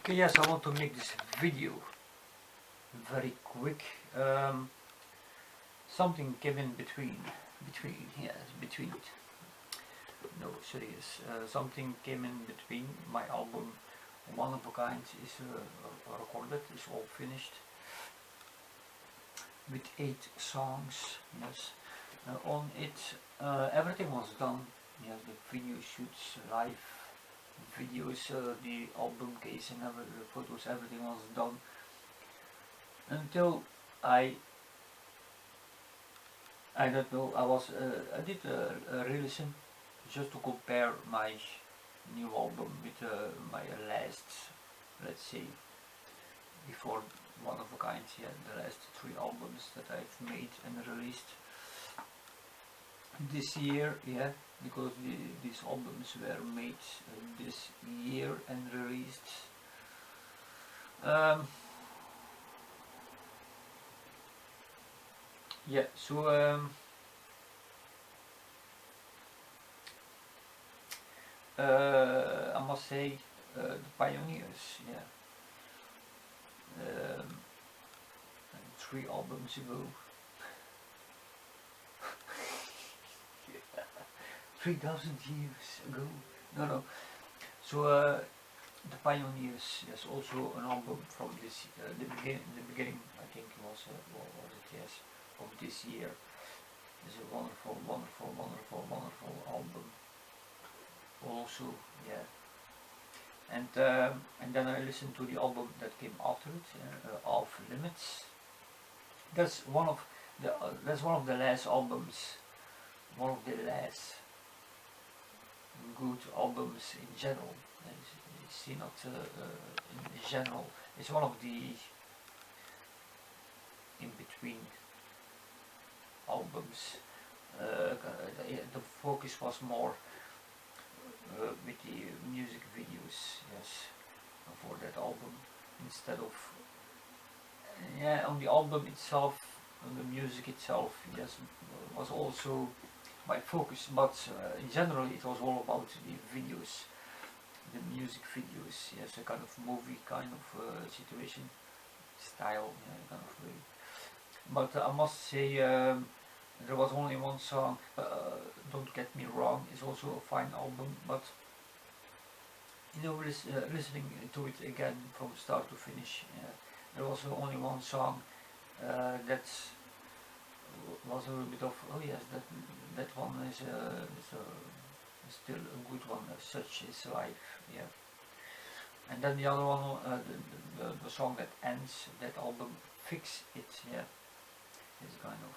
Okay, yes, I want to make this video very quick. Something came in between, no, serious. Something came in between. My album, One of a Kind, is recorded, is all finished, with 8 songs, yes. On it, everything was done, yes, the video shoots, live videos, the album case and the photos, everything was done, until I don't know, I did a re-listen just to compare my new album with my last, let's say, before One of a Kind, yeah, the last 3 albums that I've made and released this year, yeah, because these albums were made this year and released. Yeah, so I must say, the pioneers, yeah, 3 albums ago, 3,000 years ago, no, so the pioneers, yes, also an album from this, the beginning, I think it was, what was it, yes, of this year. It's a wonderful album also, yeah. And then I listened to the album that came after it, Off Limits. That's one of the last albums, one of the last good albums in general. See, not in general. It's one of the in-between albums. The focus was more with the music videos, yes, for that album, instead of, yeah, on the album itself, on the music itself, yes, was also my focus, but in general it was all about the videos, the music videos, yes, a kind of movie kind of situation, style, yeah, kind of way. But I must say, there was only one song, don't get me wrong, it's also a fine album, but you know, listening to it again from start to finish, there was only one song that was a little bit of, oh yes, that one is still a good one, Such is Life, yeah. And then the other one, the song that ends that album, Fix It, yeah, is kind of,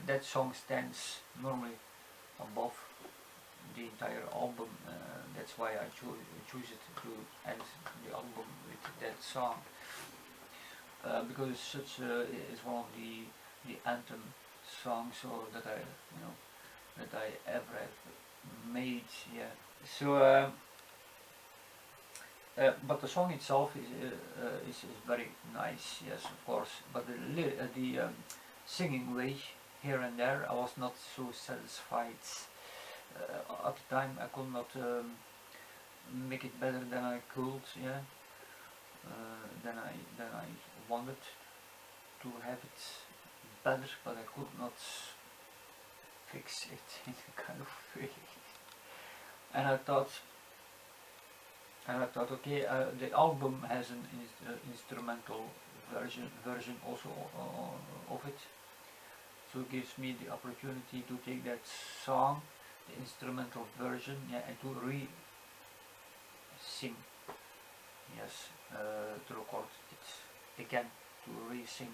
that song stands normally above the entire album, that's why I choose it to end the album with that song, because such is one of the anthem songs, or that I, you know, that I ever have made, yeah. So but the song itself is very nice, yes, of course, but the singing way here and there, I was not so satisfied. At the time I could not make it better than I could, yeah, than I wanted to have it better, but I could not fix it in a kind of way. And I thought, okay, the album has an instrumental version also of it, so it gives me the opportunity to take that song, the instrumental version, yeah, and to re-sing, yes, to record it again, to re-sing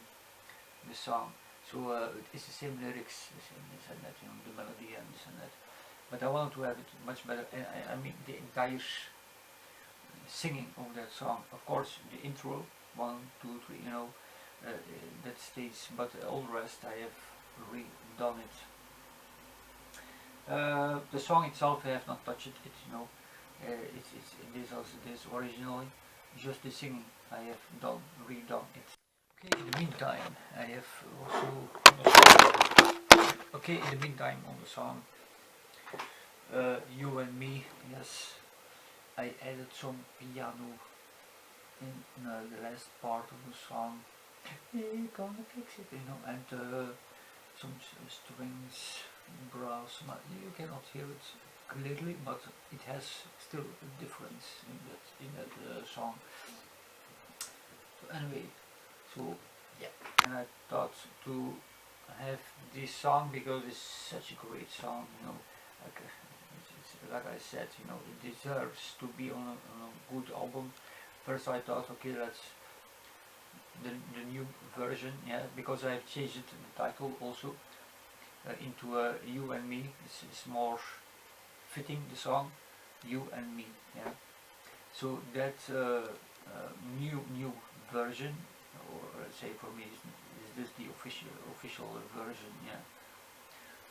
the song. So it's the same lyrics, this and that, you know, the melody and this and that, but I wanted to have it much better. I mean the entire singing of that song. Of course, the intro, 1, 2, 3, you know, that stays, but all the rest I have redone it. The song itself I have not touched it, you know, this originally, just the singing I have redone it. Okay, in the meantime I have also, okay, in the meantime on the song, You and Me, yes, I added some piano in the last part of the song, "You're gonna fix it," and some strings, brass. You cannot hear it clearly, but it has still a difference in that song. So anyway, so yeah, and I thought to have this song because it's such a great song, like I said, it deserves to be on a good album. First I thought, okay, let's the new version, yeah, because I've changed the title also into You and Me. It's more fitting the song, You and Me, yeah. So that new version, or let's say for me, is this the official version, yeah,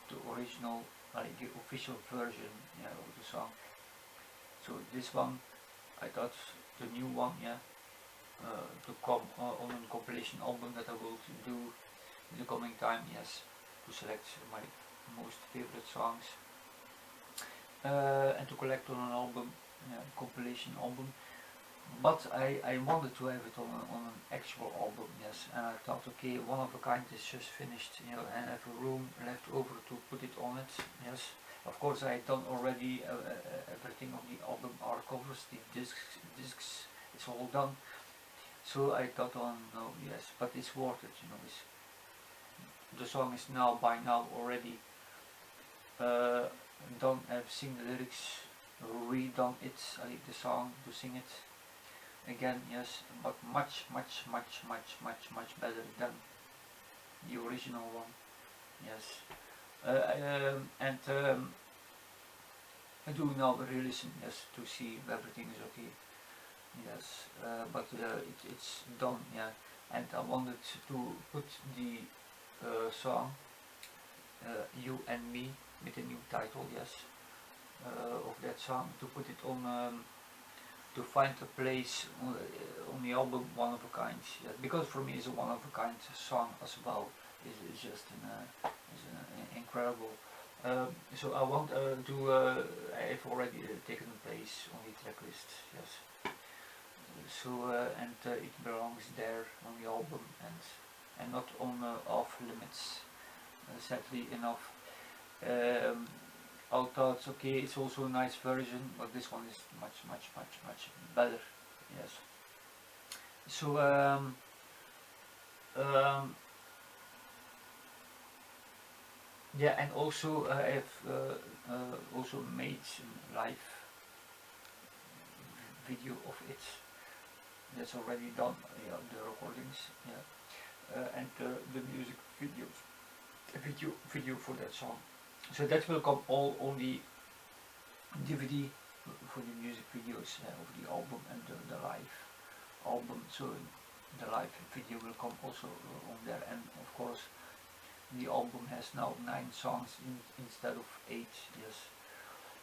the original, the official version, yeah, of the song. So this one, I thought the new one, yeah, to come on a compilation album that I will do in the coming time, yes, to select my most favorite songs and to collect on an album, compilation album. But I wanted to have it on an actual album, yes, and I thought, okay, One of a Kind is just finished, and I have a room left over to put it on it, yes. Of course I had done already everything on the album, art covers, the discs, it's all done. So I thought, oh no, yes, but it's worth it, the song is now, by now already done. I've seen the lyrics, redone it, I need the song to sing it again, yes, but much better than the original one, yes. I do now re-listen, yes, to see if everything is okay, yes, but it's done, yeah, and I wanted to put the song You and Me with a new title, yes, of that song, to put it on, to find a place on the album One of a Kind, yeah, because for me it's a one of a kind song as well. It's just incredible. So I want I've already taken place on the track list, yes. So it belongs there on the album and not on Off Limits, sadly enough. I thought, okay, it's also a nice version, but this one is much better, yes. So yeah, and also I have also made some live video of it. That's already done, yeah, the recordings, yeah, and the music video for that song. So that will come all on the DVD for the music videos of the album and the live album. So the live video will come also on there, and of course the album has now 9 songs instead of 8, yes.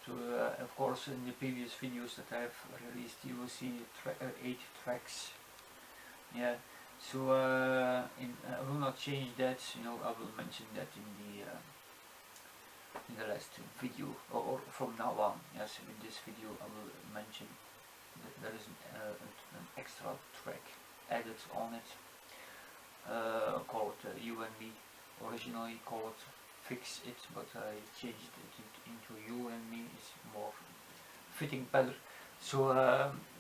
So of course in the previous videos that I have released you will see 8 tracks, yeah. So I will not change that, I will mention that in the last video, or from now on, yes. In this video I will mention that there is an extra track added on it, called You and Me. Originally called Fix It, but I changed it into You and Me. It's more fitting, better. So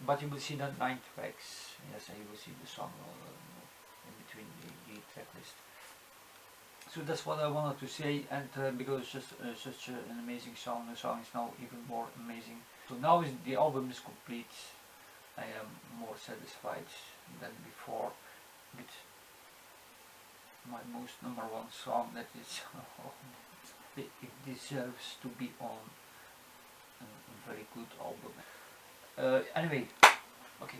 but you will see that 9 tracks, yes, and you will see the song in between the track list. So that's what I wanted to say, and because it's just such an amazing song, the song is now even more amazing. So now the album is complete. I am more satisfied than before with my most #1 song. That is, it deserves to be on a very good album. Anyway, okay.